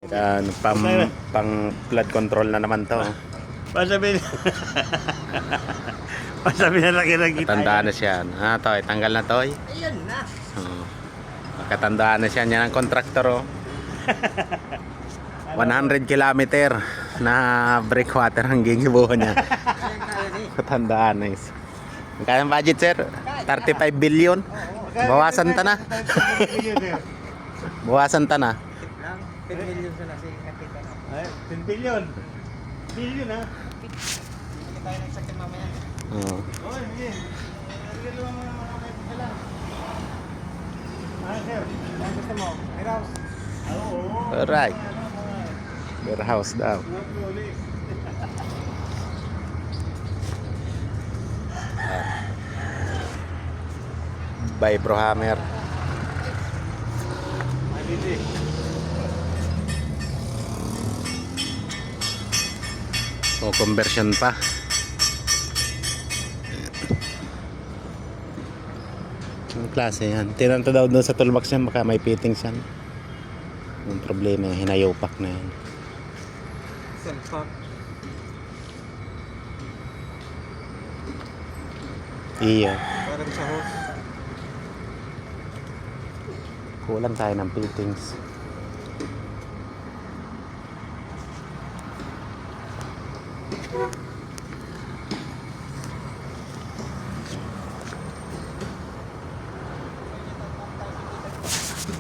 Yan, pang flood control na naman to. Pasabi pasabi na laki-laki tayo. Katandaan na siya. Ha, Toy, tanggal na, Toy. Ayan na. Katandaan na siya. Yan ang kontraktor, oh. 100 kilometer na breakwater ang gigibuhan niya. Katandaan na is. Magkano ang budget, sir? 35 billion. Bawasan ta na. Bawasan ta na. 10 million sa nasa nakita na. Ay, 10 billion. Billion ha. Hindi tayo nagsakit mamaya. Oo. Oh, hindi. Sige lang mga lang. Ah, sir. Ang gusto mo? Warehouse. Oo. Alright. Warehouse daw. Bye, Bro Hammer. O, conversion pa. Ang klase yan. Tinanto daw doon sa toolbox niya, baka may fittings yan. Yung problema, hinayopak na yan. Self-talk. Iyo. Parang sa hose. Kulang tayo ng fittings.